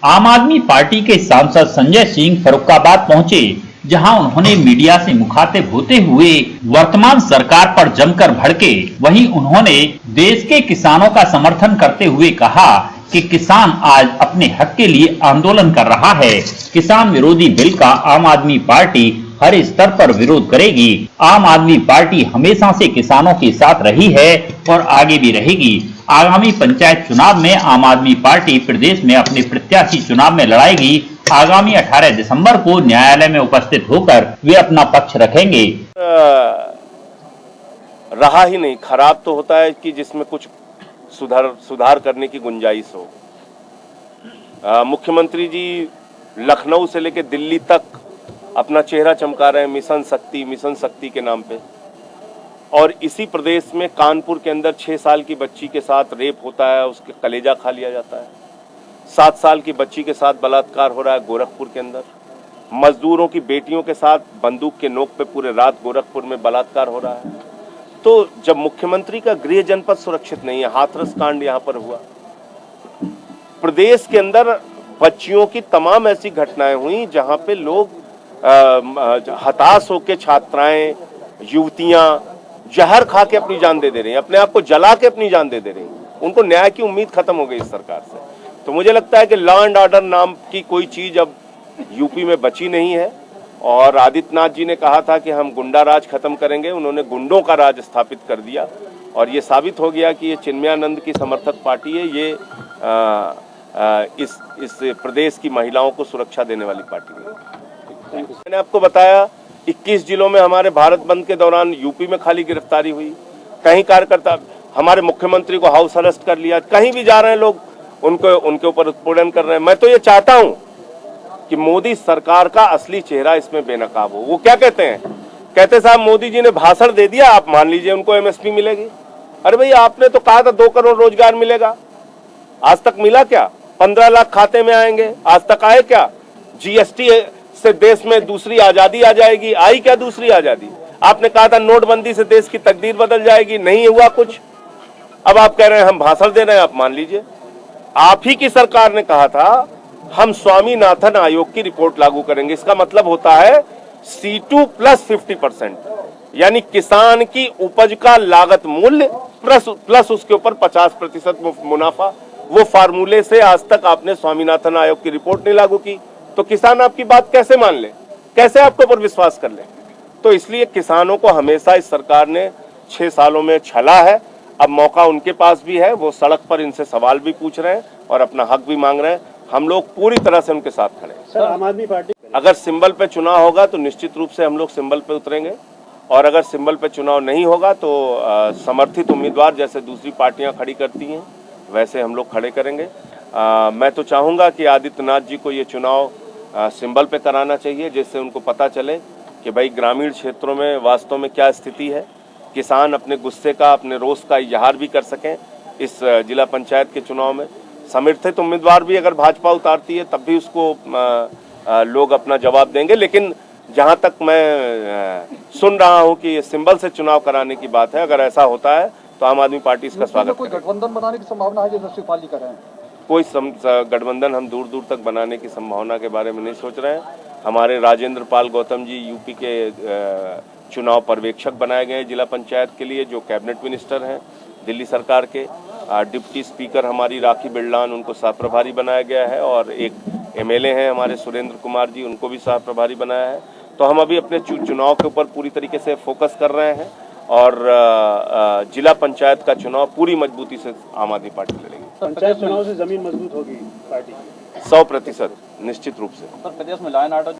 आम आदमी पार्टी के सांसद संजय सिंह फर्रुखाबाद पहुंचे, जहां उन्होंने मीडिया से मुखातिब होते हुए वर्तमान सरकार पर जमकर भड़के। वहीं उन्होंने देश के किसानों का समर्थन करते हुए कहा कि किसान आज अपने हक के लिए आंदोलन कर रहा है। किसान विरोधी बिल का आम आदमी पार्टी हर स्तर पर विरोध करेगी। आम आदमी पार्टी हमेशा से किसानों के साथ रही है और आगे भी रहेगी। आगामी पंचायत चुनाव में आम आदमी पार्टी प्रदेश में अपने प्रत्याशी चुनाव में लड़ाएगी। आगामी 18 दिसंबर को न्यायालय में उपस्थित होकर वे अपना पक्ष रखेंगे। रहा ही नहीं, खराब तो होता है कि जिसमें कुछ सुधार करने की गुंजाइश हो। मुख्यमंत्री जी लखनऊ से लेकर दिल्ली तक अपना चेहरा चमका रहे हैं मिशन शक्ति के नाम पे, और इसी प्रदेश में कानपुर के अंदर 6 साल की बच्ची के साथ रेप होता है, उसके कलेजा खा लिया जाता है। 7 साल की बच्ची के साथ बलात्कार हो रहा है गोरखपुर के अंदर। मजदूरों की बेटियों के साथ बंदूक के नोक पे पूरे रात गोरखपुर में बलात्कार हो रहा है। तो जब मुख्यमंत्री का गृह जनपद सुरक्षित नहीं है, हाथरस कांड यहाँ पर हुआ। प्रदेश के अंदर बच्चियों की तमाम ऐसी घटनाएं हुई जहां पे लोग हताश होकर, छात्राएं, युवतियां जहर खा के अपनी जान दे रही हैं, अपने आप को जला के अपनी जान दे रही हैं। उनको न्याय की उम्मीद खत्म हो गई इस सरकार से। तो मुझे लगता है कि लॉ एंड ऑर्डर नाम की कोई चीज अब यूपी में बची नहीं है। और आदित्यनाथ जी ने कहा था कि हम गुंडा राज खत्म करेंगे, उन्होंने गुंडों का राज स्थापित कर दिया, और ये साबित हो गया कि ये चिन्मयानंद की समर्थक पार्टी है। ये इस प्रदेश की महिलाओं को सुरक्षा देने वाली पार्टी है। मैंने आपको बताया 21 जिलों में हमारे भारत बंद के दौरान यूपी में खाली गिरफ्तारी हुई। कहीं कार्यकर्ता, हमारे मुख्यमंत्री को हाउस अरेस्ट कर लिया। कहीं भी जा रहे हैं लोग उनके ऊपर उत्पीड़न कर रहे हैं। मैं तो ये चाहता हूं कि मोदी सरकार का असली चेहरा इसमें बेनकाब हो। वो क्या कहते हैं, कहते साहब मोदी जी ने भाषण दे दिया, आप मान लीजिए उनको एमएसपी मिलेगी। अरे भाई, आपने तो कहा था 2 करोड़ रोजगार मिलेगा, आज तक मिला क्या? 15 लाख खाते में आएंगे, आज तक आए क्या? जीएसटी से देश में दूसरी आजादी आ जाएगी, आई क्या दूसरी आजादी? आपने कहा था नोटबंदी से देश की तकदीर बदल जाएगी, नहीं हुआ कुछ। अब आप कह रहे हैं हम भाषण दे रहे हैं, आप मान लीजिए। आप ही की सरकार ने कहा था हम स्वामीनाथन आयोग की रिपोर्ट लागू करेंगे। इसका मतलब होता है C2 प्लस 50%, यानी किसान की उपज का लागत मूल्य प्लस उसके ऊपर 50% मुनाफा। वो फार्मूले से आज तक आपने स्वामीनाथन आयोग की रिपोर्ट नहीं लागू की, तो किसान आपकी बात कैसे मान ले, कैसे आपके ऊपर विश्वास कर ले? तो इसलिए किसानों को हमेशा इस सरकार ने 6 सालों में छला है। अब मौका उनके पास भी है, वो सड़क पर इनसे सवाल भी पूछ रहे हैं और अपना हक भी मांग रहे हैं। हम लोग पूरी तरह से उनके साथ खड़े हैं। सर, आम आदमी पार्टी अगर सिंबल पे चुनाव होगा तो निश्चित रूप से हम लोग सिंबल पे उतरेंगे, और अगर सिंबल पे चुनाव नहीं होगा तो समर्थित उम्मीदवार जैसे दूसरी पार्टियां खड़ी करती हैं वैसे हम लोग खड़े करेंगे। मैं तो चाहूँगा कि आदित्यनाथ जी को ये चुनाव सिंबल पे कराना चाहिए, जिससे उनको पता चले कि भाई ग्रामीण क्षेत्रों में वास्तव में क्या स्थिति है। किसान अपने गुस्से का, अपने रोष का इजहार भी कर सकें इस जिला पंचायत के चुनाव में। समर्थित उम्मीदवार भी अगर भाजपा उतारती है तब भी उसको लोग अपना जवाब देंगे। लेकिन जहां तक मैं सुन रहा हूं कि सिंबल से चुनाव कराने की बात है, अगर ऐसा होता है तो आम आदमी पार्टी इसका स्वागत कोई गठबंधन बनाने की संभावना है जैसे शिवपाल कर रहे हैं? कोई गठबंधन हम दूर दूर तक बनाने की संभावना के बारे में नहीं सोच रहे हैं। हमारे राजेंद्र पाल गौतम जी यूपी के चुनाव पर्यवेक्षक बनाए गए जिला पंचायत के लिए, जो कैबिनेट मिनिस्टर हैं दिल्ली सरकार के। डिप्टी स्पीकर हमारी राखी बिरलान, उनको सह प्रभारी बनाया गया है, और एक एमएलए हैं हमारे सुरेंद्र कुमार जी, उनको भी सह प्रभारी बनाया है। तो हम अभी अपने चुनाव के ऊपर पूरी तरीके से फोकस कर रहे हैं, और जिला पंचायत का चुनाव पूरी मजबूती से आम आदमी पार्टी लड़ेगी। पंचायत चुनाव से जमीन मजबूत होगी पार्टी की 100% निश्चित रूप से। प्रदेश में लॉ एंड ऑर्डर